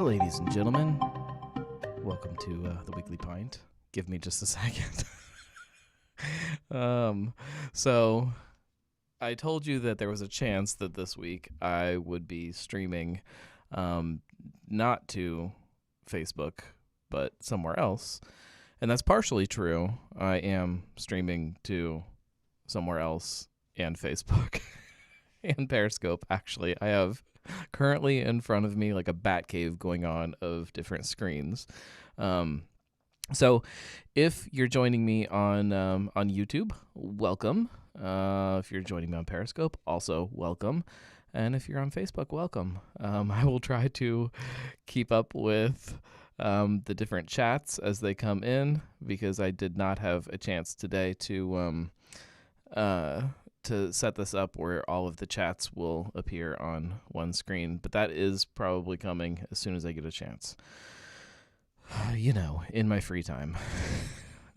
Well, ladies and gentlemen, welcome to the Weekly Pint. Give me just a second. So I told you that there was a chance that this week I would be streaming, not to Facebook, but somewhere else. And that's partially true. I am streaming to somewhere else and Facebook and Periscope. Actually, I have currently in front of me like a bat cave going on of different screens. So if you're joining me on YouTube, welcome. If you're joining me on Periscope, also welcome. And if you're on Facebook, welcome. I will try to keep up with the different chats as they come in, because I did not have a chance today to set this up where all of the chats will appear on one screen. But that is probably coming as soon as I get a chance. In my free time.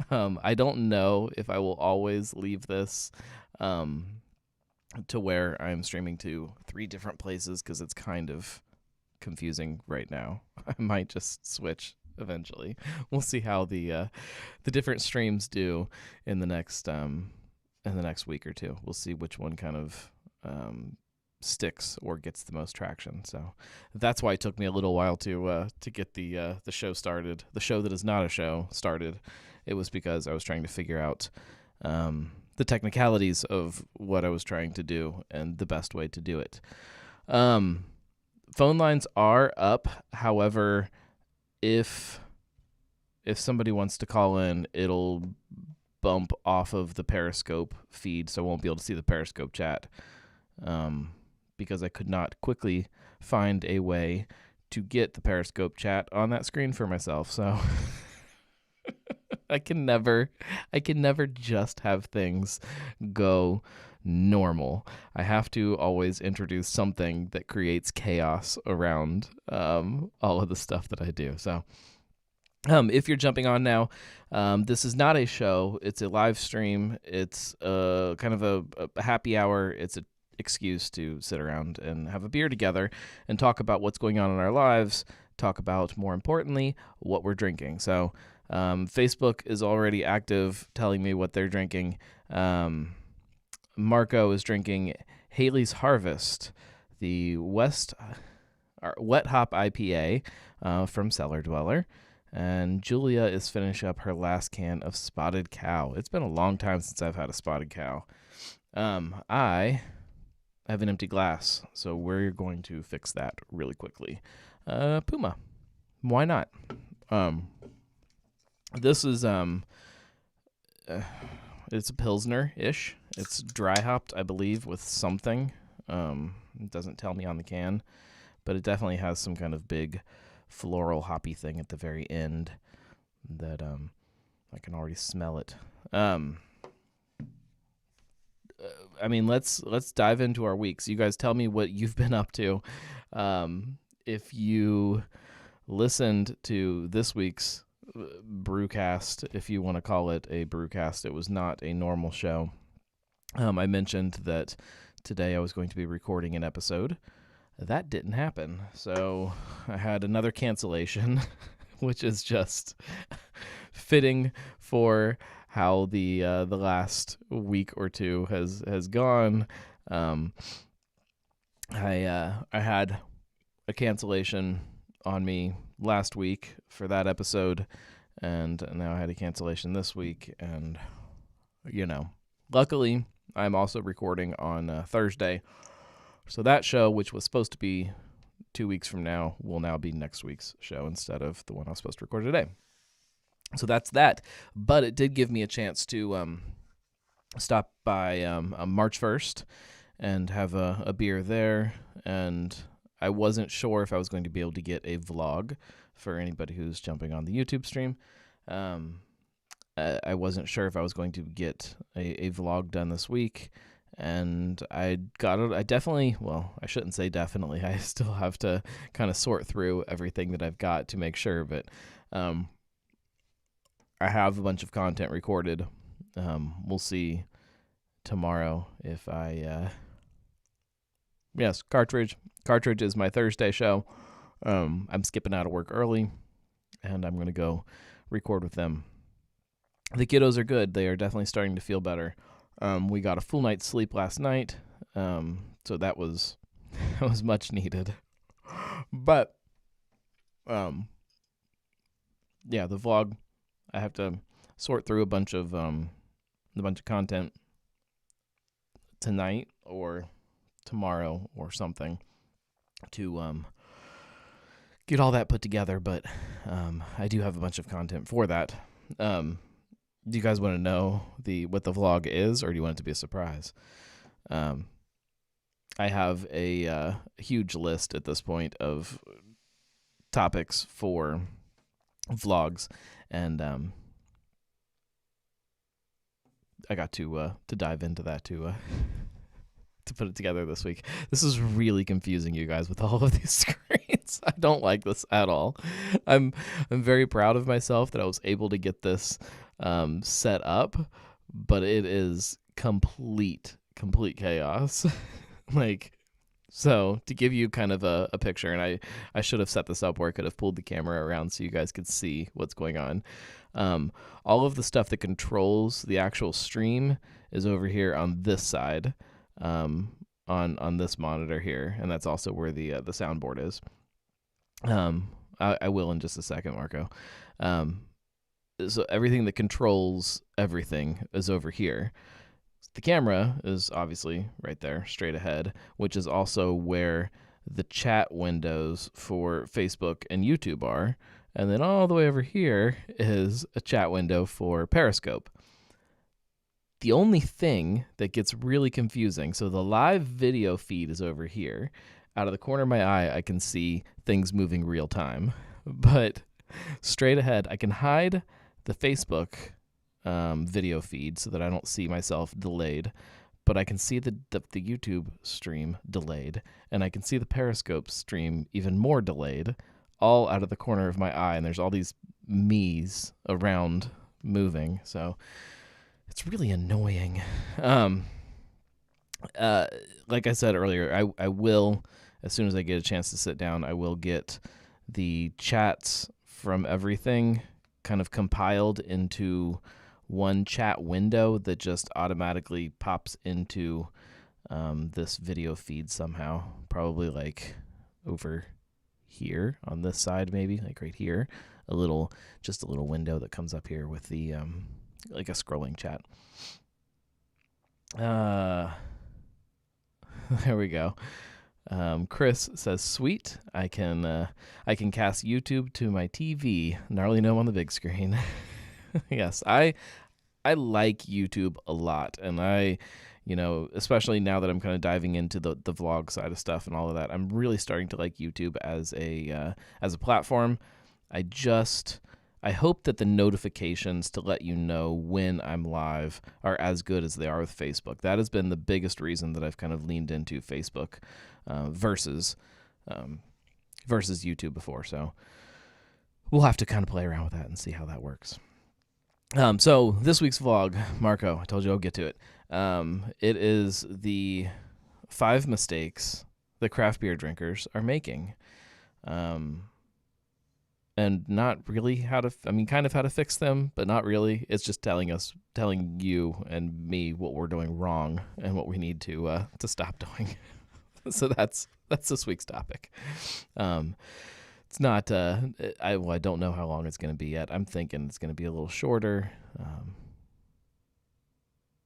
I don't know if I will always leave this to where I'm streaming to 3 different places, because it's kind of confusing right now. I might just switch eventually. We'll see how the different streams do in the next week or two. We'll see which one kind of sticks or gets the most traction. So that's why it took me a little while to get the show started. The show that is not a show started. It was because I was trying to figure out the technicalities of what I was trying to do and the best way to do it. Phone lines are up. However, if somebody wants to call in, it'll bump off of the Periscope feed, so I won't be able to see the Periscope chat. Because I could not quickly find a way to get the Periscope chat on that screen for myself. So I can never just have things go normal. I have to always introduce something that creates chaos around all of the stuff that I do. So if you're jumping on now, this is not a show. It's a live stream. It's kind of a happy hour. It's an excuse to sit around and have a beer together and talk about what's going on in our lives, talk about, more importantly, what we're drinking. So Facebook is already active telling me what they're drinking. Marco is drinking Haley's Harvest, the wet hop IPA from Cellar Dweller. And Julia is finishing up her last can of Spotted Cow. It's been a long time since I've had a Spotted Cow. I have an empty glass, so we're going to fix that really quickly. Puma. Why not? This is it's a Pilsner-ish. It's dry hopped, I believe, with something. It doesn't tell me on the can, but it definitely has some kind of big floral hoppy thing at the very end that I can already smell it. Let's dive into our weeks. You guys tell me what you've been up to. If you listened to this week's brewcast, if you want to call it a brewcast, it was not a normal show. I mentioned that today I was going to be recording an episode. That didn't happen, so I had another cancellation, which is just fitting for how the last week or two has gone. I had a cancellation on me last week for that episode, and now I had a cancellation this week, and luckily I'm also recording on Thursday. So that show, which was supposed to be 2 weeks from now, will now be next week's show instead of the one I was supposed to record today. So that's that. But it did give me a chance to stop by March 1st and have a beer there. And I wasn't sure if I was going to be able to get a vlog for anybody who's jumping on the YouTube stream. I wasn't sure if I was going to get a vlog done this week. And I got it. I shouldn't say definitely. I still have to kind of sort through everything that I've got to make sure. But I have a bunch of content recorded. We'll see tomorrow if I... Yes, Cartridge. Cartridge is my Thursday show. I'm skipping out of work early, and I'm going to go record with them. The kiddos are good. They are definitely starting to feel better. We got a full night's sleep last night, so that was that was much needed. But yeah, the vlog, I have to sort through a bunch of content tonight or tomorrow or something to get all that put together. But I do have a bunch of content for that. Do you guys want to know what the vlog is, or do you want it to be a surprise? I have a huge list at this point of topics for vlogs, and I got to dive into that to put it together this week. This is really confusing, you guys, with all of these screens. I don't like this at all. I'm very proud of myself that I was able to get this set up, but it is complete chaos. So to give you kind of a picture, and I should have set this up where I could have pulled the camera around so you guys could see what's going on. All of the stuff that controls the actual stream is over here on this side, on this monitor here, and that's also where the soundboard is. I will in just a second, Marco. So everything that controls everything is over here. The camera is obviously right there, straight ahead, which is also where the chat windows for Facebook and YouTube are. And then all the way over here is a chat window for Periscope. The only thing that gets really confusing, so the live video feed is over here. Out of the corner of my eye, I can see things moving real time. But straight ahead, I can hide the Facebook video feed so that I don't see myself delayed, but I can see the YouTube stream delayed, and I can see the Periscope stream even more delayed, all out of the corner of my eye, and there's all these me's around moving, so it's really annoying. Like I said earlier, I will, as soon as I get a chance to sit down, I will get the chats from everything kind of compiled into one chat window that just automatically pops into this video feed somehow, probably like over here on this side, maybe like right here, just a little window that comes up here with the like a scrolling chat. There we go. Chris says, "Sweet, I can cast YouTube to my TV. Gnarly gnome on the big screen." Yes, I like YouTube a lot, and especially now that I'm kind of diving into the vlog side of stuff and all of that, I'm really starting to like YouTube as a platform. I hope that the notifications to let you know when I'm live are as good as they are with Facebook. That has been the biggest reason that I've kind of leaned into Facebook versus YouTube before. So we'll have to kind of play around with that and see how that works. So this week's vlog, Marco, I told you I'll get to it. It is the 5 mistakes that craft beer drinkers are making. And not really kind of how to fix them, but not really. It's just telling you and me what we're doing wrong and what we need to stop doing. So that's this week's topic. It's not. I don't know how long it's going to be yet. I'm thinking it's going to be a little shorter.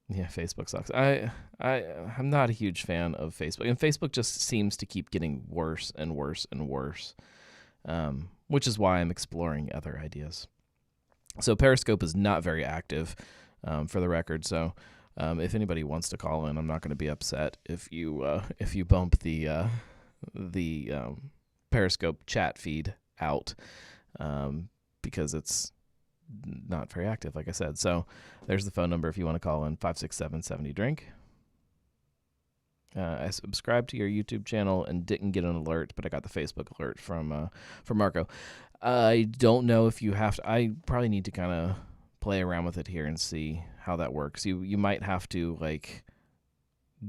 Yeah, Facebook sucks. I'm not a huge fan of Facebook, and Facebook just seems to keep getting worse and worse and worse. Which is why I'm exploring other ideas. So Periscope is not very active, for the record. So if anybody wants to call in, I'm not going to be upset if you bump the Periscope chat feed out, because it's not very active, like I said. So there's the phone number if you want to call in, 567-70-DRINK. I subscribed to your YouTube channel and didn't get an alert, but I got the Facebook alert from Marco. I don't know if you have to. I probably need to kind of play around with it here and see how that works. You might have to like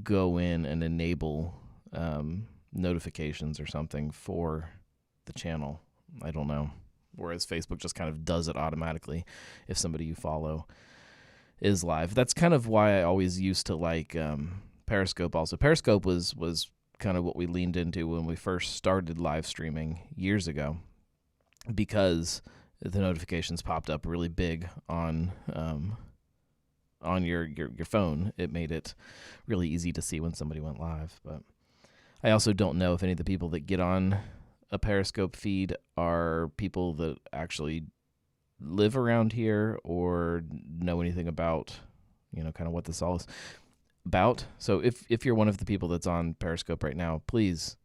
go in and enable notifications or something for the channel. I don't know. Whereas Facebook just kind of does it automatically if somebody you follow is live. That's kind of why I always used to like Periscope also. Periscope was kind of what we leaned into when we first started live streaming years ago, because the notifications popped up really big on your phone. It made it really easy to see when somebody went live. But I also don't know if any of the people that get on a Periscope feed are people that actually live around here or know anything about, kind of what this all is about. So if you're one of the people that's on Periscope right now, please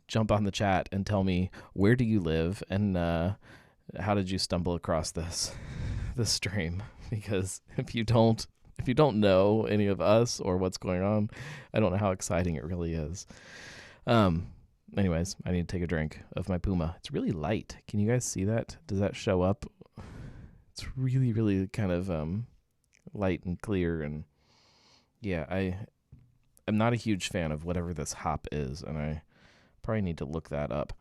jump on the chat and tell me, where do you live, and how did you stumble across this stream? Because if you don't know any of us or what's going on, I don't know how exciting it really is. Anyways, I need to take a drink of my Puma. It's really light. Can you guys see that? Does that show up? It's really, really kind of light and clear, and yeah, I'm not a huge fan of whatever this hop is, and I probably need to look that up.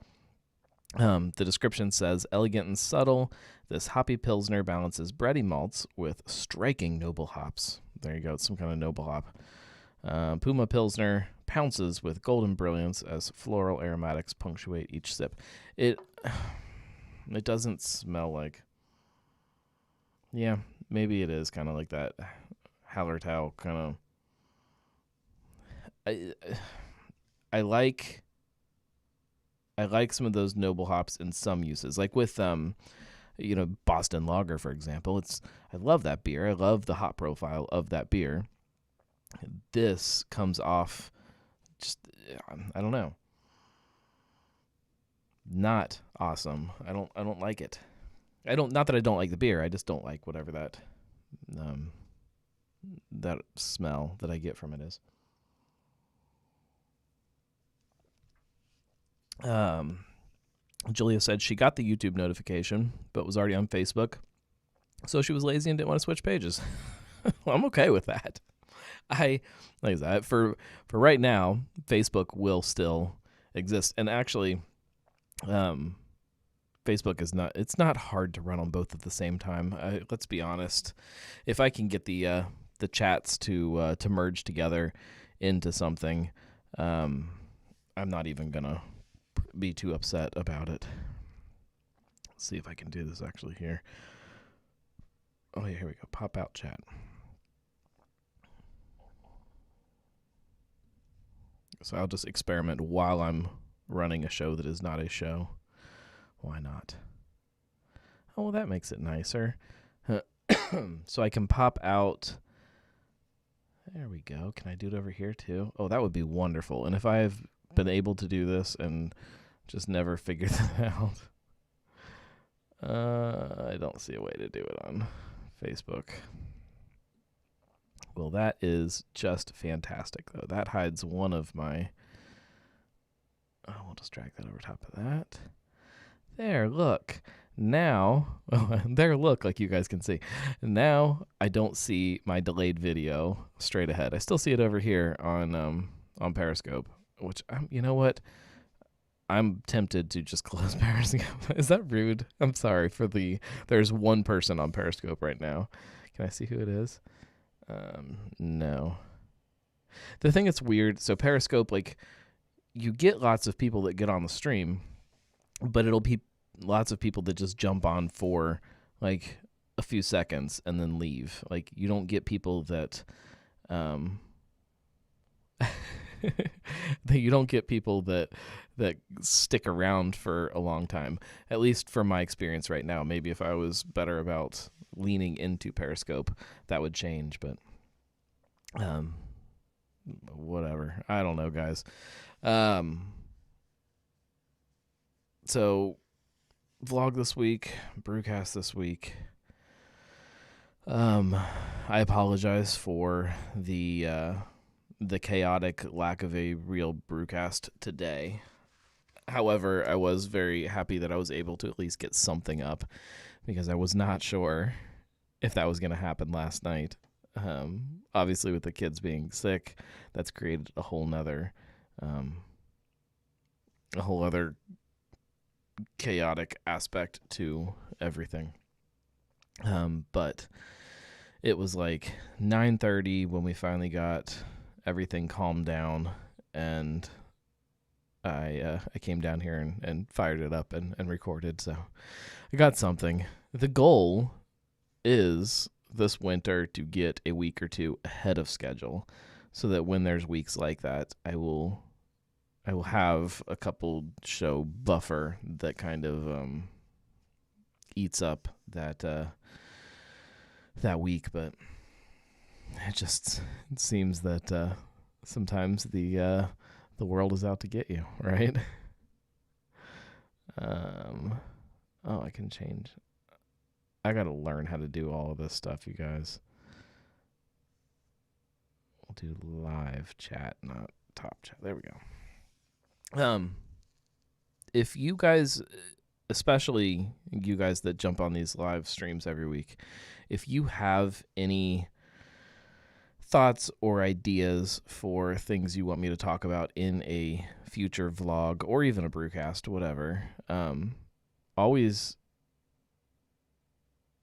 The description says, elegant and subtle, this hoppy Pilsner balances bready malts with striking noble hops. There you go. It's some kind of noble hop. Puma Pilsner pounces with golden brilliance as floral aromatics punctuate each sip. It doesn't smell like... Yeah, maybe it is kind of like that Hallertau kind of... I like some of those noble hops in some uses, like with Boston Lager, for example. I love that beer. I love the hop profile of that beer. This comes off just, I don't know, not awesome. I don't like it. Not that I don't like the beer. I just don't like whatever that smell that I get from it is. Julia said she got the YouTube notification, but was already on Facebook, so she was lazy and didn't want to switch pages. Well, I'm okay with that. Like I said, for right now, Facebook will still exist, and actually, Facebook is not. It's not hard to run on both at the same time. Let's be honest. If I can get the chats to merge together into something, I'm not even gonna be too upset about it. Let's see if I can do this actually here. Oh yeah, here we go. Pop out chat. So I'll just experiment while I'm running a show that is not a show. Why not? Oh, well, that makes it nicer. So I can pop out. There we go. Can I do it over here too? Oh, that would be wonderful. And if I've been able to do this and just never figured that out, I don't see a way to do it on Facebook. Well, that is just fantastic, though. That hides one of my... Oh, we'll just drag that over top of that. There, look. Now, look, like you guys can see. Now, I don't see my delayed video straight ahead. I still see it over here on Periscope, which, you know what? I'm tempted to just close Periscope. Is that rude? I'm sorry for there's one person on Periscope right now. Can I see who it is? No. The thing that's weird, so Periscope, like, you get lots of people that get on the stream, but it'll be lots of people that just jump on for, like, a few seconds and then leave. Like, you don't get people that, you don't get people that stick around for a long time, at least from my experience right now. Maybe if I was better about leaning into Periscope, that would change, but whatever. I don't know, guys. So vlog this week, brewcast this week. I apologize for the chaotic lack of a real brewcast today. However, I was very happy that I was able to at least get something up, because I was not sure if that was going to happen last night. Obviously, with the kids being sick, that's created a whole other chaotic aspect to everything. But it was like 9:30 when we finally got everything calmed down, and I came down here and fired it up and recorded. So I got something. The goal is this winter to get a week or two ahead of schedule, so that when there's weeks like that, I will have a couple show buffer that kind of eats up that week. But it seems that sometimes the world is out to get you, right? I can change. I gotta learn how to do all of this stuff, you guys. We'll do live chat, not top chat. There we go. If you guys, especially you guys that jump on these live streams every week, if you have any thoughts or ideas for things you want me to talk about in a future vlog or even a brewcast, whatever, always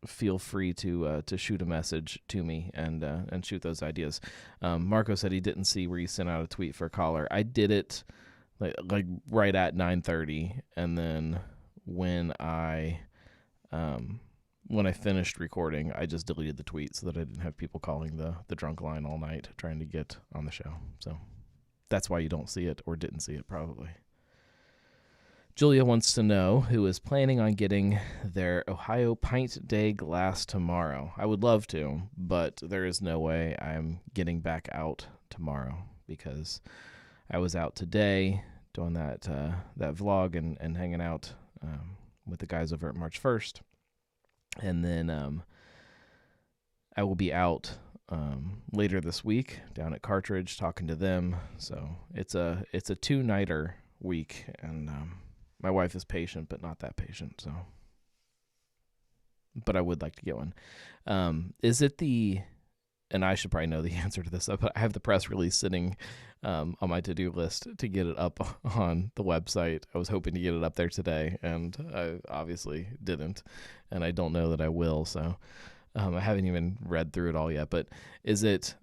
feel free to shoot a message to me and shoot those ideas. Marco said he didn't see where you sent out a tweet for a caller. I did it like right at 9:30, and then when I finished recording, I just deleted the tweet so that I didn't have people calling the drunk line all night trying to get on the show. So that's why you don't see it, or didn't see it probably. Julia wants to know who is planning on getting their Ohio Pint Day glass tomorrow. I would love to, but there is no way I'm getting back out tomorrow, because I was out today doing that vlog and hanging out with the guys over at March 1st. And then I will be out later this week down at Cartridge talking to them. So it's a 2-nighter week, and my wife is patient, but not that patient. So, but I would like to get one. Is it and I should probably know the answer to this, but I have the press release sitting on my to-do list to get it up on the website. I was hoping to get it up there today, and I obviously didn't, and I don't know that I will. So I haven't even read through it all yet. But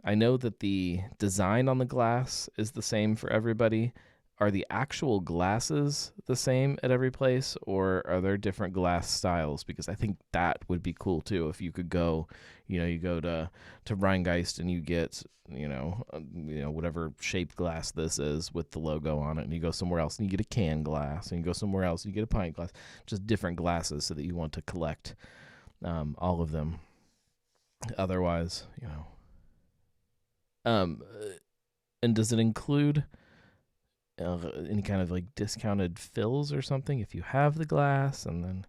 I know that the design on the glass is the same for everybody. Are the actual glasses the same at every place, or are there different glass styles? Because I think that would be cool too. If you could go, you go to Rhinegeist and you get, whatever shaped glass this is with the logo on it, and you go somewhere else and you get a can glass, and you go somewhere else and you get a pint glass, just different glasses so that you want to collect all of them. Otherwise, and does it include any kind of like discounted fills or something if you have the glass? And then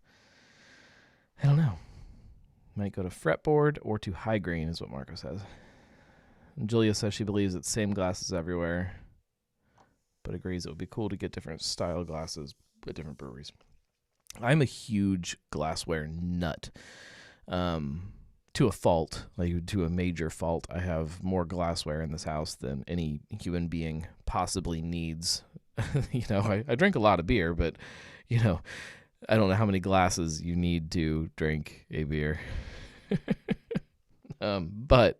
I don't know, might go to fretboard or to high grain is what Marco says. And Julia says she believes it's same glasses everywhere, but agrees it would be cool to get different style glasses at different breweries. I'm a huge glassware nut, to a fault, like to a major fault. I have more glassware in this house than any human being possibly needs. I drink a lot of beer, but I don't know how many glasses you need to drink a beer. But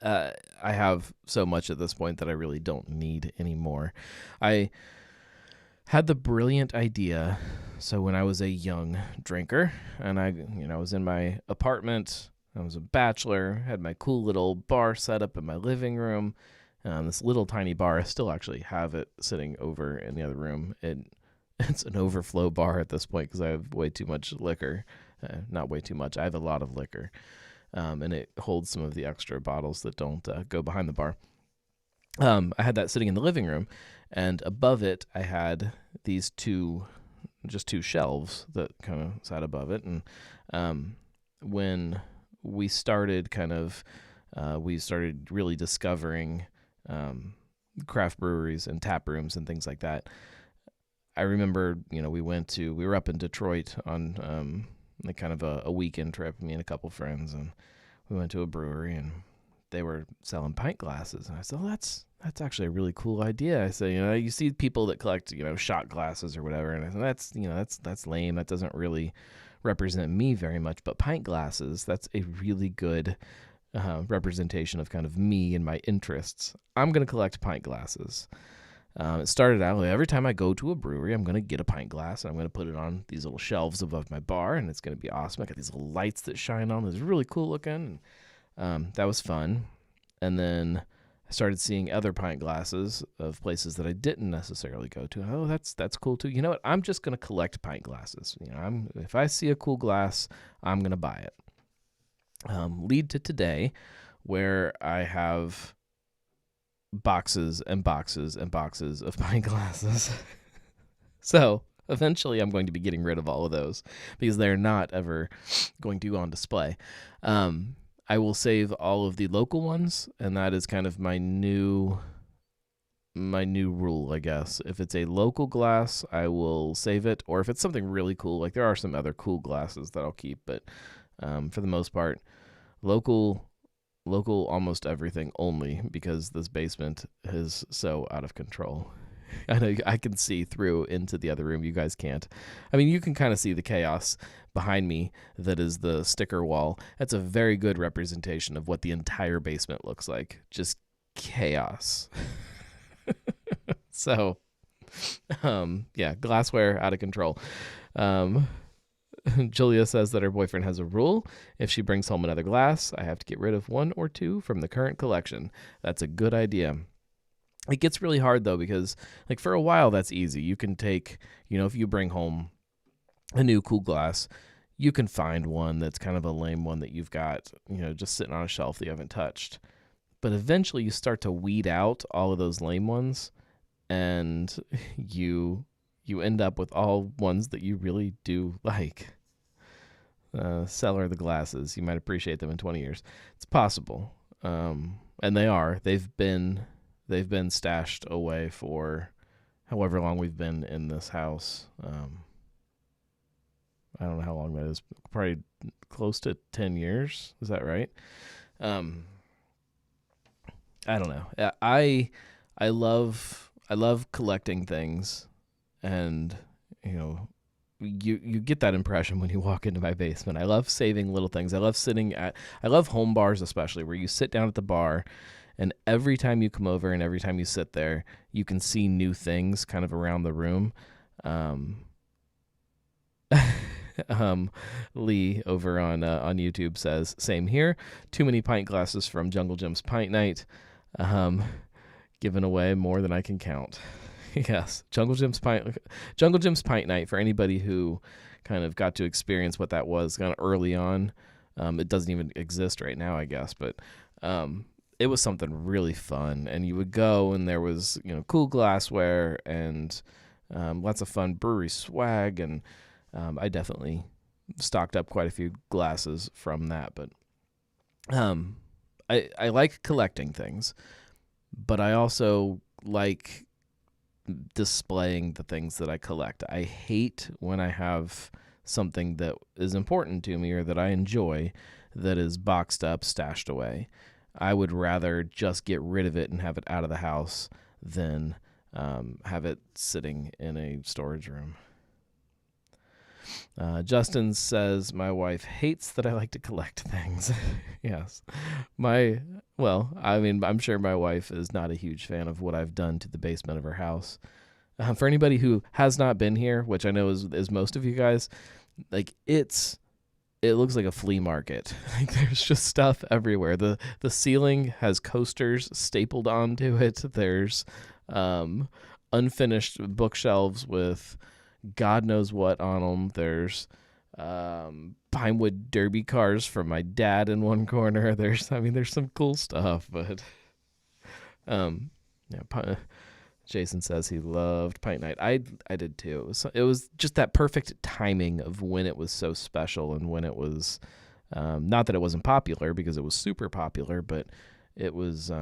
I have so much at this point that I really don't need any more. I had the brilliant idea. So when I was a young drinker, and I was in my apartment, I was a bachelor, had my cool little bar set up in my living room, this little tiny bar. I still actually have it sitting over in the other room. It's an overflow bar at this point because I have way too much liquor. Not way too much. I have a lot of liquor, and it holds some of the extra bottles that don't go behind the bar. I had that sitting in the living room, and above it I had these two shelves that kind of sat above it. And when we started really discovering craft breweries and tap rooms and things like that, I remember, we were up in Detroit on like kind of a weekend trip, me and a couple friends, and we went to a brewery and they were selling pint glasses, and I said, "Oh, that's actually a really cool idea." I said, you see people that collect, shot glasses or whatever, and I said, that's lame. That doesn't really represent me very much. But pint glasses, that's a really good representation of kind of me and my interests. I'm gonna collect pint glasses. It started out every time I go to a brewery, I'm going to get a pint glass and I'm going to put it on these little shelves above my bar, and it's going to be awesome. I got these little lights that shine on. It's really cool looking. That was fun. And then I started seeing other pint glasses of places that I didn't necessarily go to. Oh, that's cool too. You know what? I'm just going to collect pint glasses. If I see a cool glass, I'm going to buy it. Lead to today, where I have boxes and boxes and boxes of pint glasses. So eventually I'm going to be getting rid of all of those because they're not ever going to go on display. I will save all of the local ones, and that is kind of my new rule, I guess. If it's a local glass, I will save it, or if it's something really cool, like there are some other cool glasses that I'll keep, but for the most part, local almost everything, only because this basement is so out of control. I know I can see through into the other room. You guys can't. I mean, you can kind of see the chaos behind me that is the sticker wall. That's a very good representation of what the entire basement looks like. Just chaos. So, yeah, glassware out of control. Julia says that her boyfriend has a rule. If she brings home another glass, I have to get rid of 1 or 2 from the current collection. That's a good idea. It gets really hard, though, because like for a while, that's easy. You can take, if you bring home a new cool glass, you can find one that's kind of a lame one that you've got, just sitting on a shelf that you haven't touched. But eventually you start to weed out all of those lame ones, and you end up with all ones that you really do like. Seller of the glasses, you might appreciate them in 20 years. It's possible. And they are. They've been stashed away for however long we've been in this house. I don't know how long that is. Probably close to 10 years. Is that right? I don't know. I love collecting things, and you get that impression when you walk into my basement. I love saving little things. I love home bars, especially, where you sit down at the bar, and every time you come over and every time you sit there, you can see new things kind of around the room. Lee over on YouTube says, same here. Too many pint glasses from Jungle Jim's Pint Night. Giving away more than I can count. Yes, Jungle Jim's Pint Night, for anybody who kind of got to experience what that was kind of early on. It doesn't even exist right now, I guess, but it was something really fun. And you would go, and there was cool glassware and lots of fun brewery swag, and I definitely stocked up quite a few glasses from that. But I like collecting things, but I also like displaying the things that I collect. I hate when I have something that is important to me or that I enjoy that is boxed up, stashed away. I would rather just get rid of it and have it out of the house than have it sitting in a storage room. Justin says, my wife hates that I like to collect things. Yes. I'm sure my wife is not a huge fan of what I've done to the basement of her house. For anybody who has not been here, which I know is most of you guys, like it looks like a flea market. Like there's just stuff everywhere. The ceiling has coasters stapled onto it. There's unfinished bookshelves with God knows what on them. There's Pinewood Derby cars from my dad in one corner. There's some cool stuff, but Jason says he loved Pint Night. I did too. It was just that perfect timing of when it was so special and when it was not that it wasn't popular, because it was super popular, but it was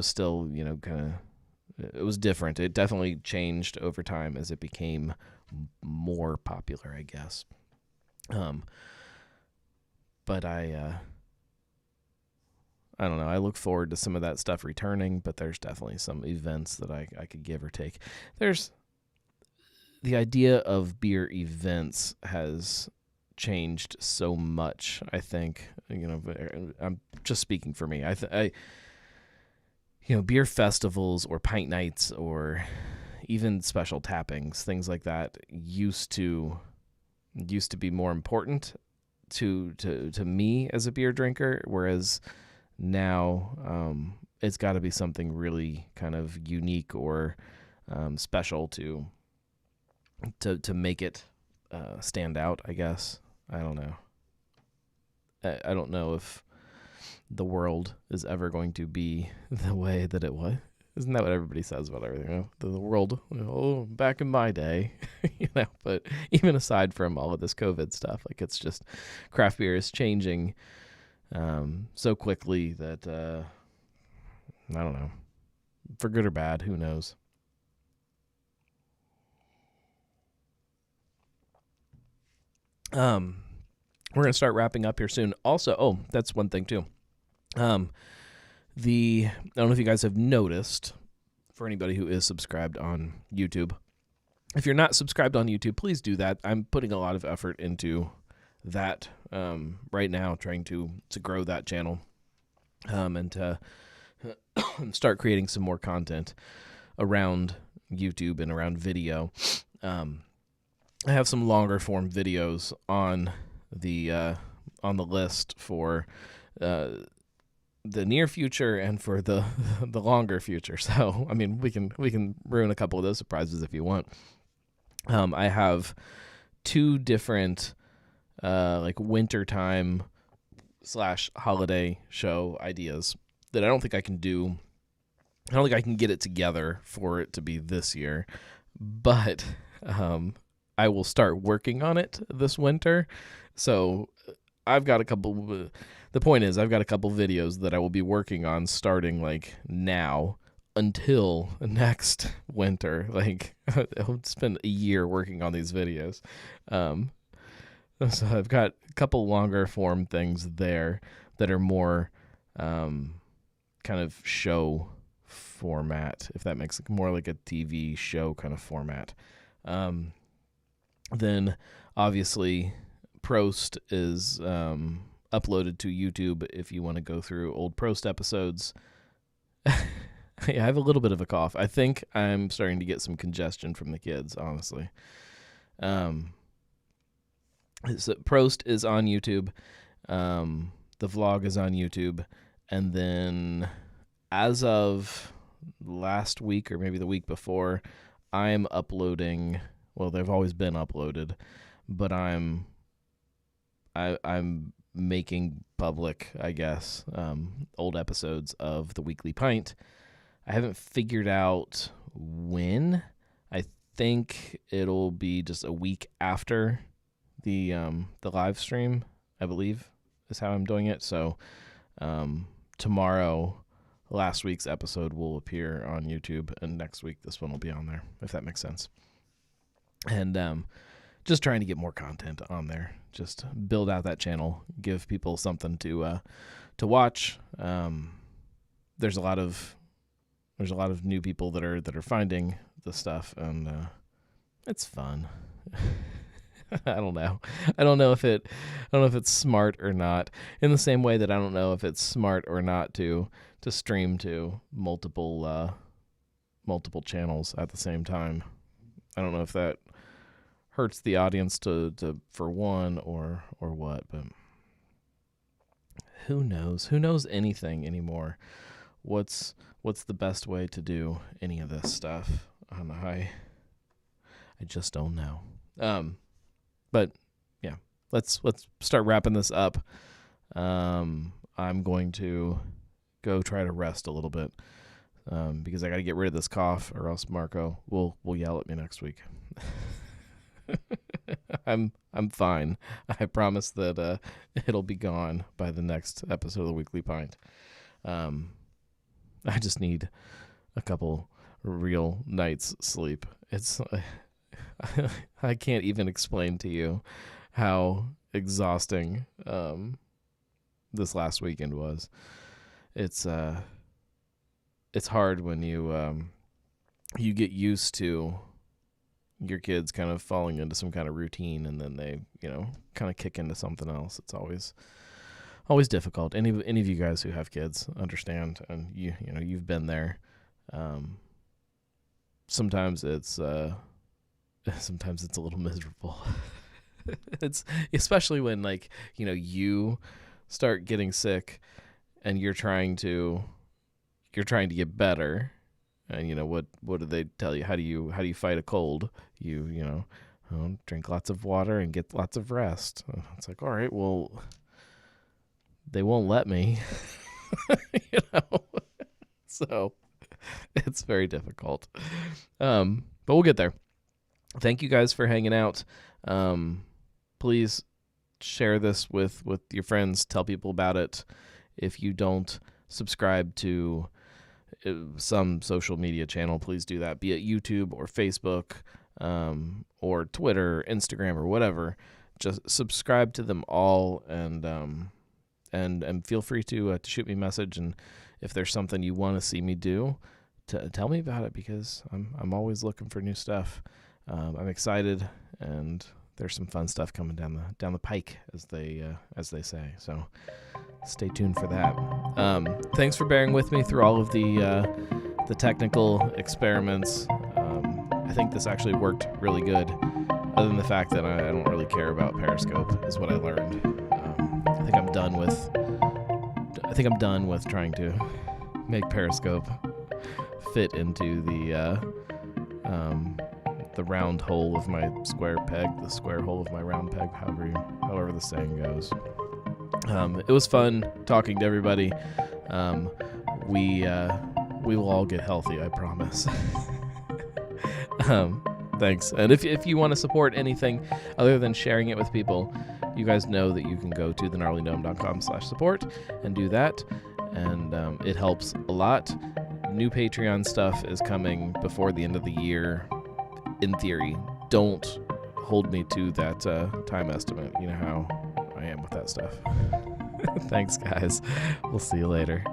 still kind of. It was different. It definitely changed over time as it became more popular, I guess. But I I don't know. I look forward to some of that stuff returning, but there's definitely some events that I could give or take. There's the idea of beer events has changed so much. I think, I'm just speaking for me. Beer festivals or pint nights or even special tappings, things like that used to be more important to me as a beer drinker, whereas now it's got to be something really kind of unique or special to make it stand out, I guess. I don't know. I don't know if the world is ever going to be the way that it was. Isn't that what everybody says about everything? The world, back in my day, But even aside from all of this COVID stuff, like, it's just craft beer is changing so quickly that I don't know, for good or bad, who knows. We're gonna start wrapping up here soon. Also, that's one thing too. I don't know if you guys have noticed, for anybody who is subscribed on YouTube, if you're not subscribed on YouTube, please do that. I'm putting a lot of effort into that right now, trying to grow that channel and to start creating some more content around YouTube and around video. I have some longer form videos on the list for the near future and for the longer future. So, I mean, we can ruin a couple of those surprises if you want. I have 2 different like wintertime / holiday show ideas that I don't think I can do. I don't think I can get it together for it to be this year, but I will start working on it this winter. So I've got a couple. The point is, I've got a couple videos that I will be working on starting like now until next winter. Like, I'll spend a year working on these videos. So I've got a couple longer form things there that are more kind of show format, if that makes it more like a TV show kind of format. Then obviously Prost is uploaded to YouTube if you want to go through old Prost episodes. I have a little bit of a cough. I think I'm starting to get some congestion from the kids, honestly. So Prost is on YouTube. The vlog is on YouTube. And then as of last week or maybe the week before, I'm uploading, well, they've always been uploaded, but I'm making public, I guess, old episodes of the Weekly Pint. I haven't figured out when. I think it'll be just a week after the live stream, I believe, is how I'm doing it. So tomorrow, last week's episode will appear on YouTube, and next week this one will be on there, if that makes sense. And just trying to get more content on there, just build out that channel, give people something to watch. There's a lot of new people that are finding the stuff, and it's fun. I don't know if it's smart or not. In the same way that I don't know if it's smart or not to stream to multiple channels at the same time. I don't know if that hurts the audience for one or what, but who knows? Who knows anything anymore? What's the best way to do any of this stuff? I don't know. I just don't know. But yeah, let's start wrapping this up. I'm going to go try to rest a little bit because I got to get rid of this cough, or else Marco will yell at me next week. I'm fine. I promise that it'll be gone by the next episode of the Weekly Pint. I just need a couple real nights sleep. It's I can't even explain to you how exhausting this last weekend was. it's hard when you get used to your kids kind of falling into some kind of routine, and then they, kind of kick into something else. It's always difficult. Any of you guys who have kids understand, and you've been there. Sometimes it's a little miserable. It's especially when you start getting sick and you're trying to get better. And what do they tell you? How do you fight a cold? Drink lots of water and get lots of rest. It's like, all right, well, they won't let me. So it's very difficult. But we'll get there. Thank you guys for hanging out. Please share this with your friends. Tell people about it. If you don't subscribe to some social media channel, please do that, be it YouTube or Facebook, or Twitter, Instagram, or whatever. Just subscribe to them all, and feel free to shoot me a message. And if there's something you want to see me do, tell me about it, because I'm always looking for new stuff. I'm excited, and there's some fun stuff coming down the pike, as they say. So stay tuned for that. Thanks for bearing with me through all of the technical experiments. I think this actually worked really good, other than the fact that I don't really care about Periscope, is what I learned. I think I'm done with trying to make Periscope fit into the round hole of my square peg, the square hole of my round peg, however the saying goes. It was fun talking to everybody. We will all get healthy, I promise. Thanks. And if you want to support anything other than sharing it with people, you guys know that you can go to thegnarlygnome.com/support and do that. And it helps a lot. New Patreon stuff is coming before the end of the year, in theory. Don't hold me to that time estimate. You know how I am with that stuff. Thanks, guys. We'll see you later.